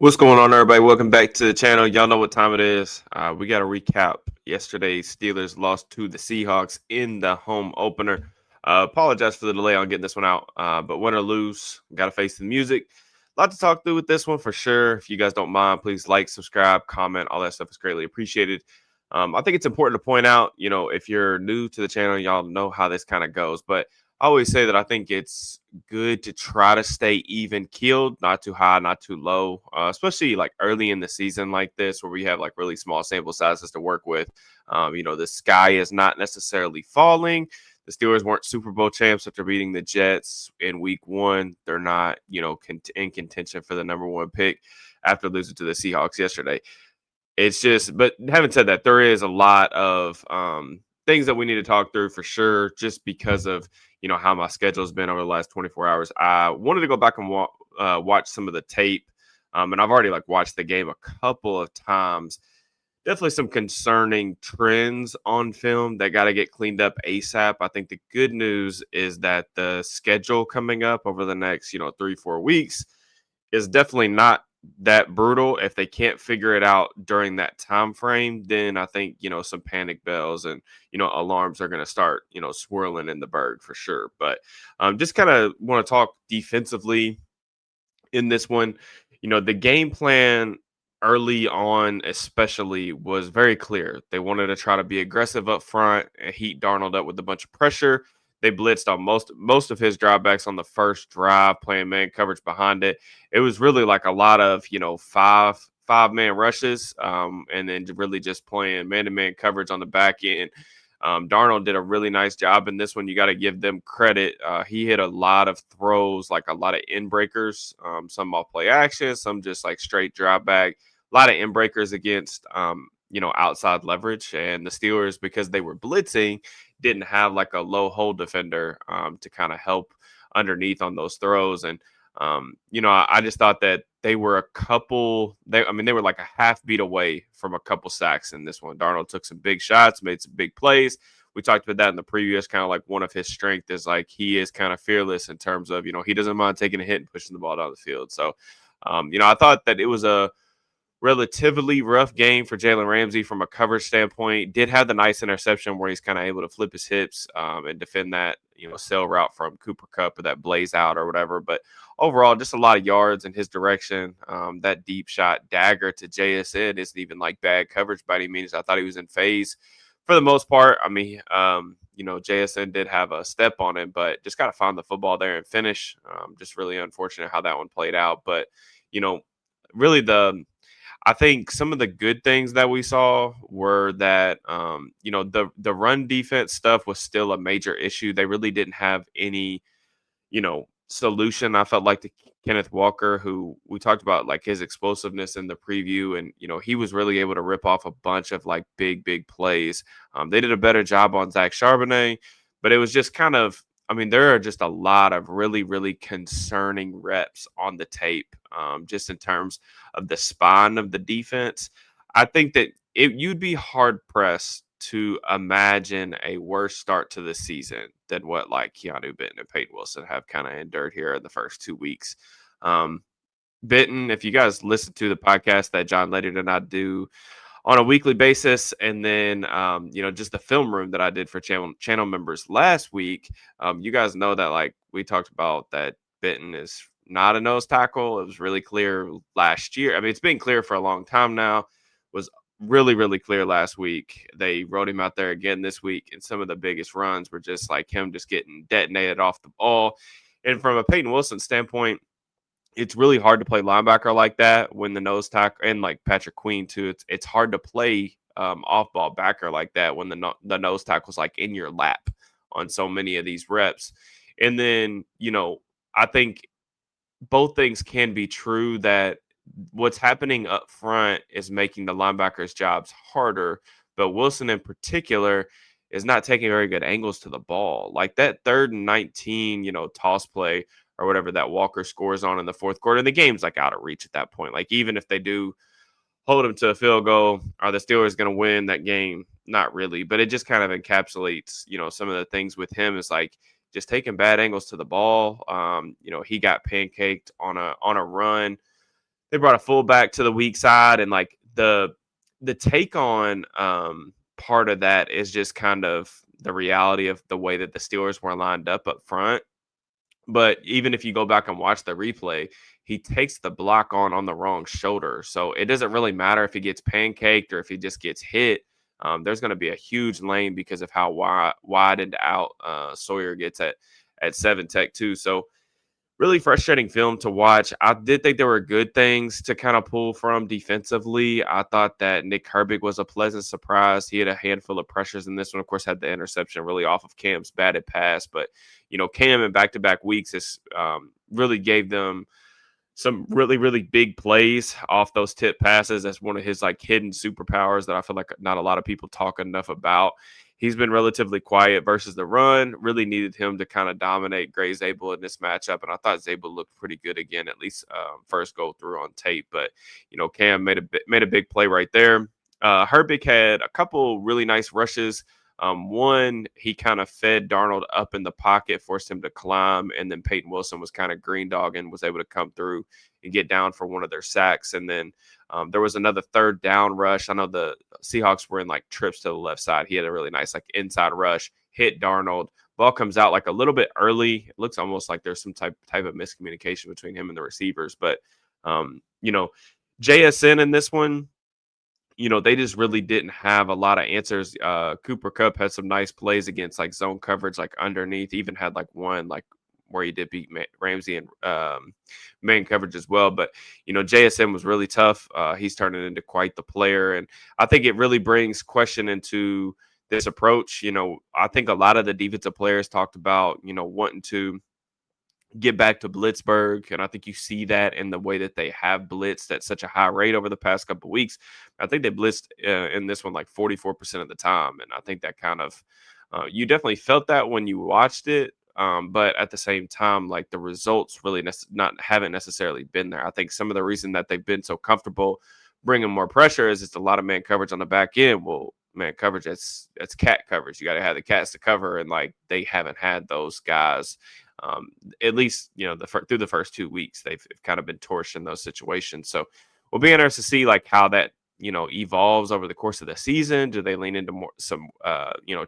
What's going on, everybody? Welcome back to the channel. Y'all know what time it is. We got to recap yesterday's Steelers lost to the Seahawks in the home opener. Apologize for the delay on getting this one out, but win or lose, got to face the music. A lot to talk through with this one for sure. If you guys don't mind, please like, subscribe, comment. All that stuff is greatly appreciated. I think it's important to point out, if you're new to the channel, y'all know how this kind of goes, but I always say that I think it's good to try to stay even keeled, not too high, not too low, especially like early in the season like this, where we have like really small sample sizes to work with. The sky is not necessarily falling. The Steelers weren't Super Bowl champs after beating the Jets in week one. They're not, in contention for the number one pick after losing to the Seahawks yesterday. It's just, but having said that, there is a lot of things that we need to talk through for sure, just because of how my schedule has been over the last 24 hours. I wanted to go back and watch some of the tape, and I've already like watched the game a couple of times. Definitely some concerning trends on film that got to get cleaned up ASAP. I think the good news is that the schedule coming up over the next 3-4 weeks is definitely not that brutal. If they can't figure it out during that time frame, then I think some panic bells and alarms are going to start swirling in the bird for sure. But just kind of want to talk defensively in this one. The game plan early on especially was very clear. They wanted to try to be aggressive up front and heat Darnold up with a bunch of pressure. They blitzed on most of his dropbacks on the first drive, playing man coverage behind it. It was really like a lot of five-man rushes, and then really just playing man-to-man coverage on the back end. Darnold did a really nice job in this one. You got to give them credit. He hit a lot of throws, like a lot of in breakers, some off play action, some just like straight drop back. A lot of in breakers against outside leverage, and the Steelers, because they were blitzing, didn't have like a low hold defender to kind of help underneath on those throws. And I just thought that they were they were like a half beat away from a couple sacks in this one. Darnold took some big shots, made some big plays. We talked about that in the previous, kind of like one of his strengths is like he is kind of fearless in terms of, he doesn't mind taking a hit and pushing the ball down the field. So, I thought that it was a relatively rough game for Jalen Ramsey from a coverage standpoint. Did have the nice interception where he's kind of able to flip his hips and defend that, sail route from Cooper Kupp or that blaze out or whatever. But overall, just a lot of yards in his direction. That deep shot dagger to JSN isn't even like bad coverage by any means. I thought he was in phase for the most part. I mean, JSN did have a step on him, but just got to find the football there and finish. Just really unfortunate how that one played out. But, really I think some of the good things that we saw were that the run defense stuff was still a major issue. They really didn't have any solution. I felt like to Kenneth Walker, who we talked about like his explosiveness in the preview, and he was really able to rip off a bunch of like big plays. They did a better job on Zach Charbonnet, but it was just kind of, there are just a lot of really concerning reps on the tape, just in terms of the spine of the defense. I think that you'd be hard pressed to imagine a worse start to the season than what like Keanu Benton and Peyton Wilson have kind of endured here in the first 2 weeks. Benton, if you guys listen to the podcast that John Leonard and I do on a weekly basis, and then just the film room that I did for channel members last week, you guys know that like we talked about that Benton is not a nose tackle. It was really clear last year. It's been clear for a long time now. Was really clear last week. They wrote him out there again this week, and some of the biggest runs were just like him just getting detonated off the ball. And from a Peyton Wilson standpoint, it's really hard to play linebacker like that when the nose tackle, and like Patrick Queen too. It's hard to play off ball backer like that when the nose tackle's like in your lap on so many of these reps. And then I think both things can be true, that what's happening up front is making the linebackers' jobs harder. But Wilson in particular is not taking very good angles to the ball. Like that 3rd and 19, toss play or whatever that Walker scores on in the fourth quarter, and the game's like out of reach at that point. Like even if they do hold him to a field goal, are the Steelers going to win that game? Not really. But it just kind of encapsulates, some of the things with him is like just taking bad angles to the ball. He got pancaked on a run. they brought a fullback to the weak side, and like the take on part of that is just kind of the reality of the way that the Steelers were lined up front. But even if you go back and watch the replay, he takes the block on the wrong shoulder. So it doesn't really matter if he gets pancaked or if he just gets hit. There's going to be a huge lane because of how wide and out Sawyer gets at 7 tech too. So really frustrating film to watch. I did think there were good things to kind of pull from defensively. I thought that Nick Herbig was a pleasant surprise. He had a handful of pressures in this one. Of course, had the interception really off of Cam's batted pass. But, Cam in back-to-back weeks has really gave them some really, really big plays off those tip passes. That's one of his like hidden superpowers that I feel like not a lot of people talk enough about. He's been relatively quiet versus the run. Really needed him to kind of dominate Gray Zabel in this matchup, and I thought Zabel looked pretty good again, at least first go through on tape. But Cam made a big play right there. Herbig had a couple really nice rushes. One, he kind of fed Darnold up in the pocket, forced him to climb, and then Peyton Wilson was kind of green dogging, was able to come through and get down for one of their sacks. And then there was another third down rush. I know the Seahawks were in like trips to the left side. He had a really nice like inside rush, hit Darnold. Ball comes out like a little bit early. It looks almost like there's some type of miscommunication between him and the receivers. But JSN in this one, they just really didn't have a lot of answers. Cooper Kupp had some nice plays against like zone coverage, like underneath. Even had like one like where he did beat Ramsey and man coverage as well. But JSN was really tough. He's turning into quite the player, and I think it really brings question into this approach. I think a lot of the defensive players talked about wanting to get back to Blitzburg. And I think you see that in the way that they have blitzed at such a high rate over the past couple of weeks. I think they blitzed in this one like 44% of the time. And I think that kind of, you definitely felt that when you watched it. But at the same time, like the results really haven't necessarily been there. I think some of the reason that they've been so comfortable bringing more pressure is it's a lot of man coverage on the back end. Well, man coverage, that's cat coverage. You got to have the cats to cover. And like they haven't had those guys at least through the first 2 weeks. They've kind of been torched in those situations. So we'll be interested to see like how that evolves over the course of the season. Do they lean into more some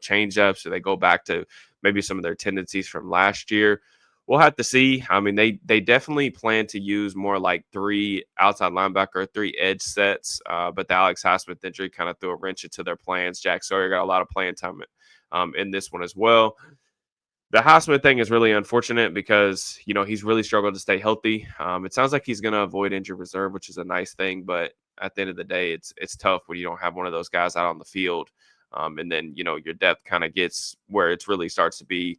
change ups? Do they go back to maybe some of their tendencies from last year? We'll have to see. I mean, they definitely plan to use more like 3 outside linebacker, 3 edge sets. But the Alex Highsmith injury kind of threw a wrench into their plans. Jack Sawyer got a lot of playing time in this one as well. The Highsmith thing is really unfortunate because, he's really struggled to stay healthy. It sounds like he's going to avoid injury reserve, which is a nice thing. But at the end of the day, it's tough when you don't have one of those guys out on the field. And then, your depth kind of gets where it really starts to be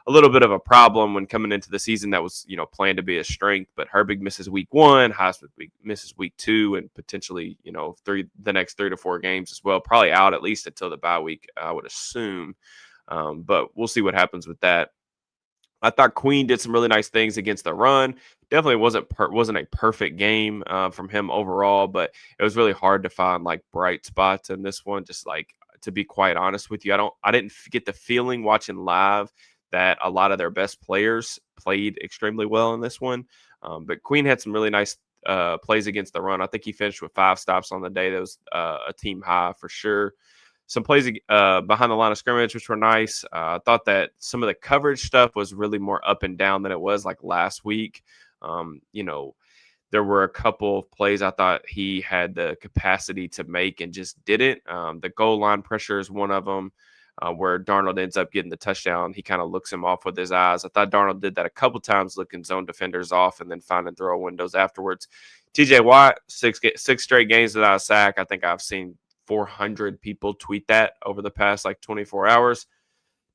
a little bit of a problem when coming into the season that was, planned to be a strength. But Herbig misses week 1, Highsmith misses week 2, and potentially, the next 3 to 4 games as well. Probably out at least until the bye week, I would assume. But we'll see what happens with that. I thought Queen did some really nice things against the run. Definitely wasn't a perfect game from him overall, but it was really hard to find like bright spots in this one. Just like to be quite honest with you, I didn't get the feeling watching live that a lot of their best players played extremely well in this one. But Queen had some really nice plays against the run. I think he finished with 5 stops on the day. That was a team high for sure. Some plays behind the line of scrimmage, which were nice. I thought that some of the coverage stuff was really more up and down than it was like last week. There were a couple of plays I thought he had the capacity to make and just didn't. The goal line pressure is one of them where Darnold ends up getting the touchdown. He kind of looks him off with his eyes. I thought Darnold did that a couple times, looking zone defenders off and then finding throw windows afterwards. TJ Watt, 6 straight games without a sack. I think I've seen 400 people tweet that over the past like 24 hours.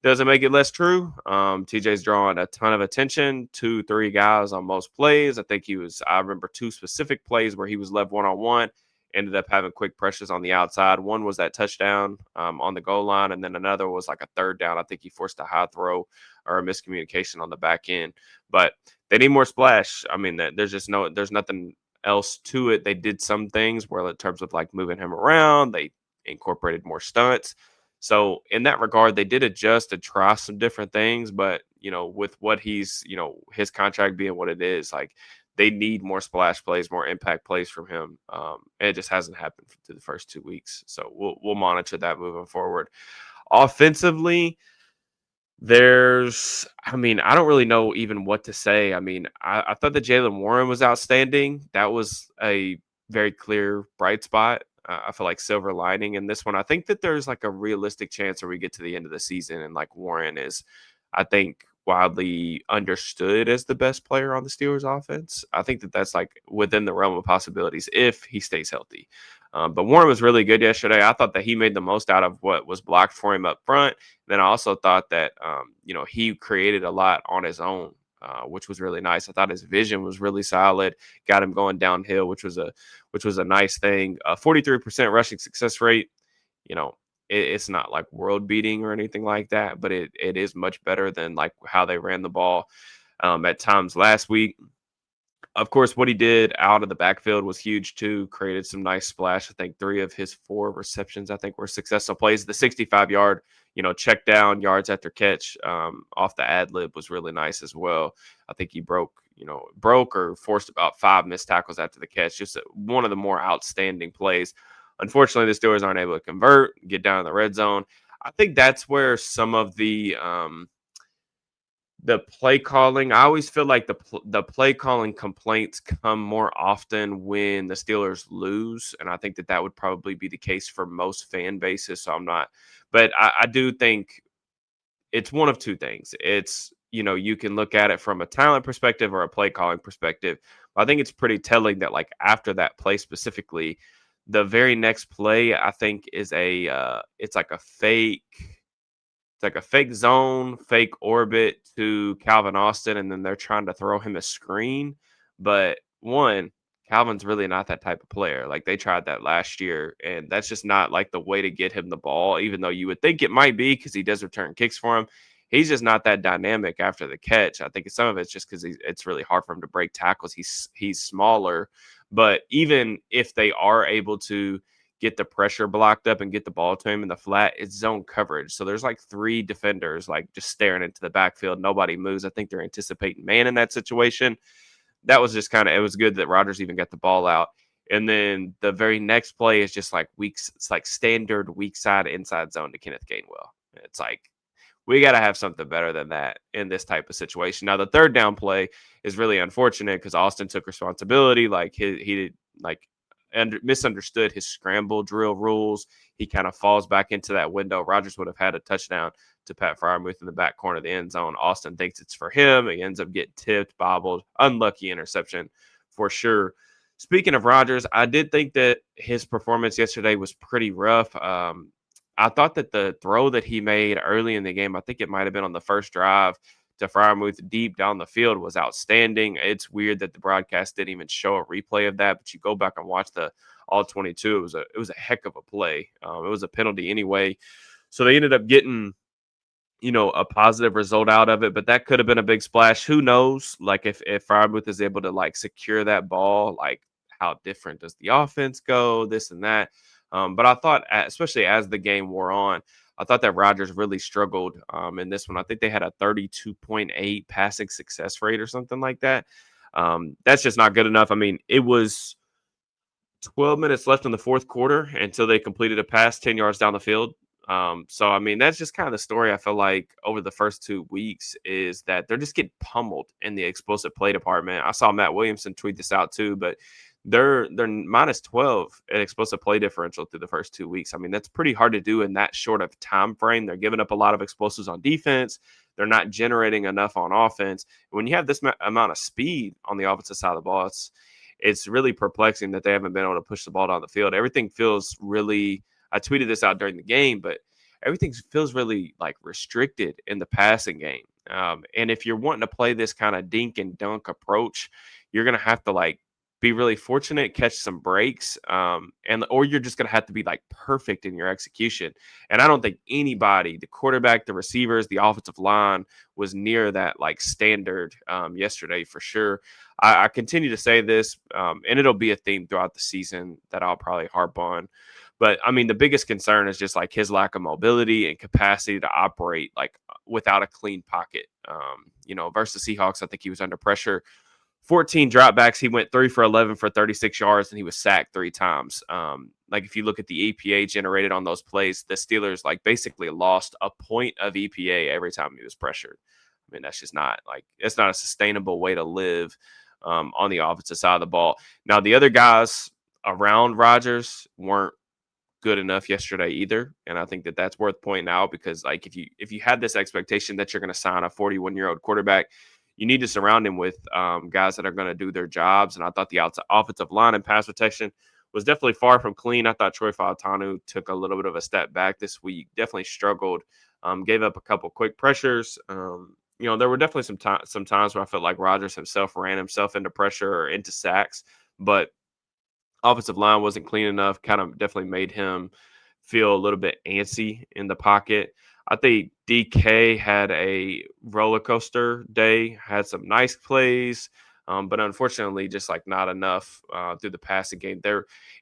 Doesn't make it less true. TJ's drawing a ton of attention, 2-3 guys on most plays. I remember 2 specific plays where he was left one-on-one, ended up having quick pressures on the outside. One was that touchdown on the goal line, and then another was like a third down. I think he forced a high throw or a miscommunication on the back end. But they need more splash. I mean, there's nothing else to it. They did some things where in terms of like moving him around, they incorporated more stunts. So in that regard, they did adjust to try some different things, but with what he's, his contract being what it is, like they need more splash plays, more impact plays from him. And it just hasn't happened through the first 2 weeks. So we'll monitor that moving forward. Offensively, I don't really know even what to say. I mean, I thought that Jalen Warren was outstanding. That was a very clear bright spot. I feel like silver lining in this one. I think that there's like a realistic chance where we get to the end of the season and like Warren is, I think, widely understood as the best player on the Steelers offense. I think that that's like within the realm of possibilities if he stays healthy. But Warren was really good yesterday. I thought that he made the most out of what was blocked for him up front. Then I also thought that he created a lot on his own, which was really nice. I thought his vision was really solid, got him going downhill, which was a nice thing. 43% rushing success rate. You know, it's not like world beating or anything like that, but it is much better than like how they ran the ball at times last week. Of course, what he did out of the backfield was huge too. Created some nice splash. I think 3 of his 4 receptions, I think, were successful plays. The 65-yard, check down yards after catch off the ad lib was really nice as well. I think he broke or forced about 5 missed tackles after the catch. Just one of the more outstanding plays. Unfortunately, the Steelers aren't able to convert, get down in the red zone. I think that's where some of the play calling, I always feel like the play calling complaints come more often when the Steelers lose, and I think that that would probably be the case for most fan bases. So I'm not, but I do think it's one of two things. It's you can look at it from a talent perspective or a play calling perspective. I think it's pretty telling that like after that play specifically, the very next play I think is it's like a fake. It's like a fake zone, fake orbit to Calvin Austin, and then they're trying to throw him a screen. But one, Calvin's really not that type of player. Like they tried that last year, and that's just not like the way to get him the ball, even though you would think it might be because he does return kicks for him. He's just not that dynamic after the catch. I think some of it's just because it's really hard for him to break tackles. He's smaller, but even if they are able to get the pressure blocked up and get the ball to him in the flat, it's zone coverage. So there's like 3 defenders like just staring into the backfield. Nobody moves. I think they're anticipating man in that situation. That was just it was good that Rodgers even got the ball out. And then the very next play is just like it's like standard weak side inside zone to Kenneth Gainwell. It's like we got to have something better than that in this type of situation. Now, the third down play is really unfortunate because Austin took responsibility. Like he did, like misunderstood his scramble drill rules. He kind of falls back into that window. Rodgers would have had a touchdown to Pat Freiermuth in the back corner of the end zone. Austin thinks it's for him. He ends up getting tipped, bobbled, unlucky interception for sure. Speaking of Rodgers, I did think that his performance yesterday was pretty rough. I thought that the throw that he made early in the game, I think it might have been on the first drive to Freiermuth deep down the field, was outstanding. It's weird that the broadcast didn't even show a replay of that, but you go back and watch the all 22. It was a heck of a play. It was a penalty anyway, so they ended up getting a positive result out of it, but that could have been a big splash. Who knows? Like if Freiermuth is able to like secure that ball, like how different does the offense go? This and that. But I thought, especially as the game wore on, I thought that Rodgers really struggled in this one. I think they had a 32.8 passing success rate or something like that. That's just not good enough. I mean, it was 12 minutes left in the fourth quarter until they completed a pass 10 yards down the field. So, I mean, that's just kind of the story I feel like over the first 2 weeks is that they're just getting pummeled in the explosive play department. I saw Matt Williamson tweet this out too, but they're minus 12 at explosive play differential through the first 2 weeks. I mean, that's pretty hard to do in that short of time frame. They're giving up a lot of explosives on defense. They're not generating enough on offense. When you have this amount of speed on the offensive side of the ball, it's really perplexing that they haven't been able to push the ball down the field. Everything feels really, I tweeted this out during the game, but everything feels really like restricted in the passing game. And if you're wanting to play this kind of dink and dunk approach, you're going to have to like be really fortunate, catch some breaks, or you're just going to have to be like perfect in your execution. And I don't think anybody, the quarterback, the receivers, the offensive line, was near that like standard yesterday for sure. I continue to say this, and it'll be a theme throughout the season that I'll probably harp on. But I mean, the biggest concern is just like his lack of mobility and capacity to operate like without a clean pocket. Versus Seahawks, I think he was under pressure 14 dropbacks. He went 3 for 11 for 36 yards, and he was sacked 3 times. Like if you look at the EPA generated on those plays, the Steelers like basically lost a point of EPA every time he was pressured. I mean, that's just not like it's not a sustainable way to live on the offensive side of the ball. Now, the other guys around Rodgers weren't good enough yesterday either, and I think that that's worth pointing out because like if you had this expectation that you're going to sign a 41-year-old quarterback, you need to surround him with guys that are going to do their jobs. And I thought the outside offensive line and pass protection was definitely far from clean. I thought Troy Fautanu took a little bit of a step back this week. Definitely struggled. Gave up a couple quick pressures. There were definitely some times where I felt like Rodgers himself ran himself into pressure or into sacks, but offensive line wasn't clean enough, kind of definitely made him feel a little bit antsy in the pocket. I think DK had a roller coaster day, had some nice plays, but unfortunately, just like not enough through the passing game.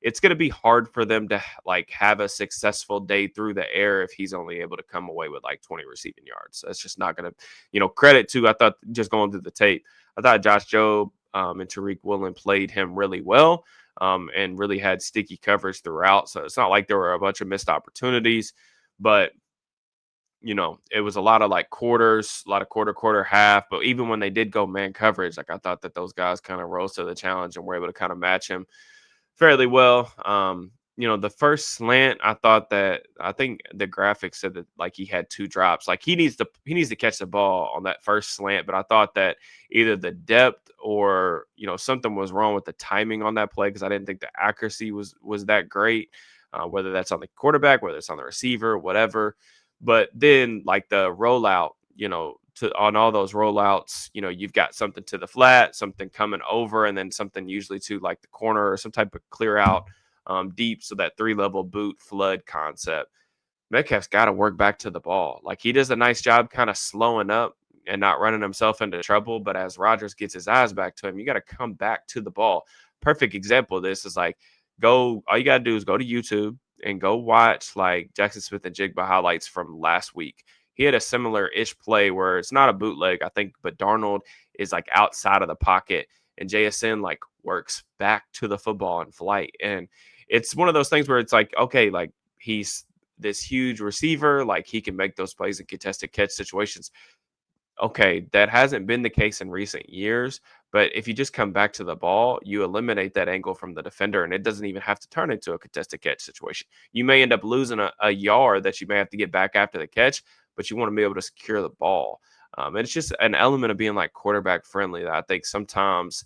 It's going to be hard for them to like have a successful day through the air if he's only able to come away with like 20 receiving yards. That's just not going to, credit to. I thought just going through the tape, I thought Josh Jobe and Tariq Woolen played him really well and really had sticky coverage throughout. So it's not like there were a bunch of missed opportunities, but it was a lot of like quarters, a lot of quarter, half. But even when they did go man coverage, like I thought that those guys kind of rose to the challenge and were able to kind of match him fairly well. The first slant, I think the graphics said that like he had 2 drops. Like he needs to catch the ball on that first slant. But I thought that either the depth or something was wrong with the timing on that play because I didn't think the accuracy was that great. Whether that's on the quarterback, whether it's on the receiver, whatever. But then like the rollout, on all those rollouts, you've got something to the flat, something coming over, and then something usually to like the corner or some type of clear out deep. So that 3-level boot flood concept. Metcalf's got to work back to the ball. Like he does a nice job kind of slowing up and not running himself into trouble. But as Rodgers gets his eyes back to him, you got to come back to the ball. Perfect example of this is like all you got to do is go to YouTube and go watch like Jackson Smith and Jigba highlights from last week. He had a similar-ish play where it's not a bootleg, I think, but Darnold is like outside of the pocket and JSN like works back to the football in flight. And it's one of those things where it's like, okay, like he's this huge receiver, like he can make those plays in contested catch situations. Okay, that hasn't been the case in recent years, but if you just come back to the ball, you eliminate that angle from the defender, and it doesn't even have to turn into a contested catch situation. You may end up losing a yard that you may have to get back after the catch, but you want to be able to secure the ball. And it's just an element of being like quarterback friendly that I think sometimes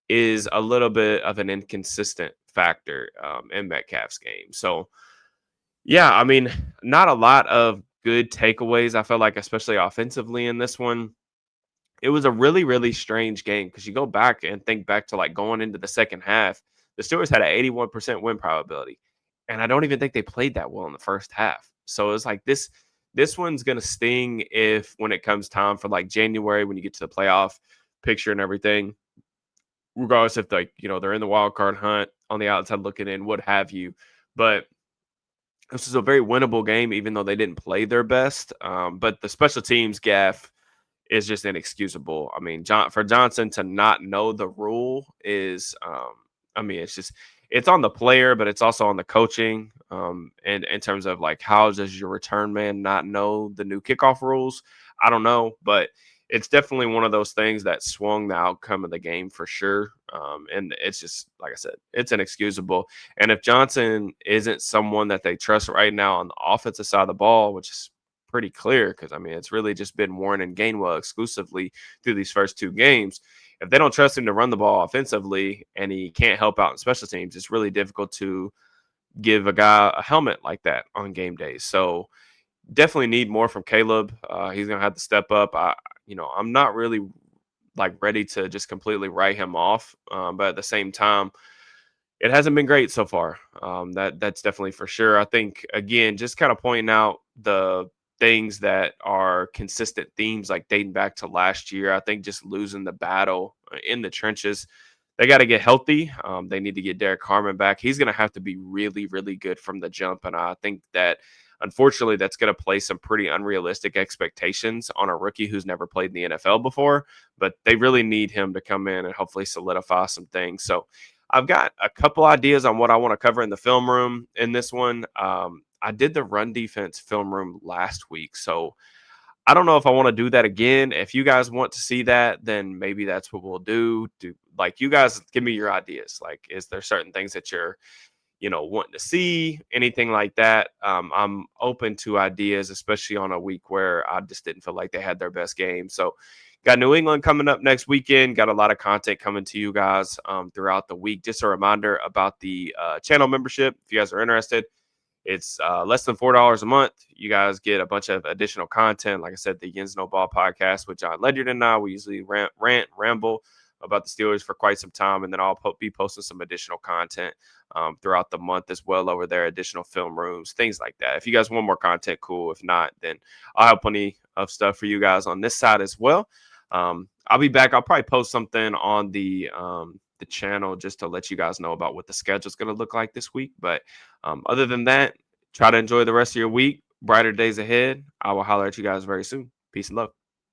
is a little bit of an inconsistent factor in Metcalf's game. So, yeah, I mean, not a lot of good takeaways. I felt like, especially offensively in this one, it was a really, really strange game because you go back and think back to like going into the second half, the Steelers had an 81% win probability, and I don't even think they played that well in the first half. So it's like this one's gonna sting if when it comes time for like January when you get to the playoff picture and everything, regardless if like they're in the wild card hunt on the outside looking in, what have you, but. This is a very winnable game, even though they didn't play their best. But the special teams gaff is just inexcusable. I mean, for Johnson to not know the rule is, I mean, it's on the player, but it's also on the coaching. And in terms of like, how does your return man not know the new kickoff rules? I don't know, but it's definitely one of those things that swung the outcome of the game for sure. And it's just, like I said, it's inexcusable. And if Johnson isn't someone that they trust right now on the offensive side of the ball, which is pretty clear because, I mean, it's really just been Warren and Gainwell exclusively through these first 2 games. If they don't trust him to run the ball offensively and he can't help out in special teams, it's really difficult to give a guy a helmet like that on game days. So definitely need more from Caleb. He's going to have to step up. I'm not really like ready to just completely write him off. But at the same time, it hasn't been great so far. That's definitely for sure. I think again, just kind of pointing out the things that are consistent themes, like dating back to last year. I think just losing the battle in the trenches. they got to get healthy. They need to get Derek Harmon back. He's going to have to be really, really good from the jump. And I think that unfortunately, that's going to place some pretty unrealistic expectations on a rookie who's never played in the NFL before. But they really need him to come in and hopefully solidify some things. So I've got a couple ideas on what I want to cover in the film room in this one. I did the run defense film room last week. So I don't know if I want to do that again. If you guys want to see that, then maybe that's what we'll do. Like you guys give me your ideas. Like, is there certain things that you're wanting to see, anything like that? I'm open to ideas, especially on a week where I just didn't feel like they had their best game. So, got New England coming up next weekend. Got a lot of content coming to you guys throughout the week. Just a reminder about the channel membership. If you guys are interested, it's less than $4 a month. You guys get a bunch of additional content. Like I said, the Yins No Ball podcast with John Ledyard and I. We usually ramble about the Steelers for quite some time, and then I'll be posting some additional content throughout the month as well over there, additional film rooms, things like that. If you guys want more content, cool. If not, then I'll have plenty of stuff for you guys on this side as well. I'll be back. I'll probably post something on the channel just to let you guys know about what the schedule is going to look like this week. But other than that, try to enjoy the rest of your week. Brighter days ahead. I will holler at you guys very soon. Peace and love.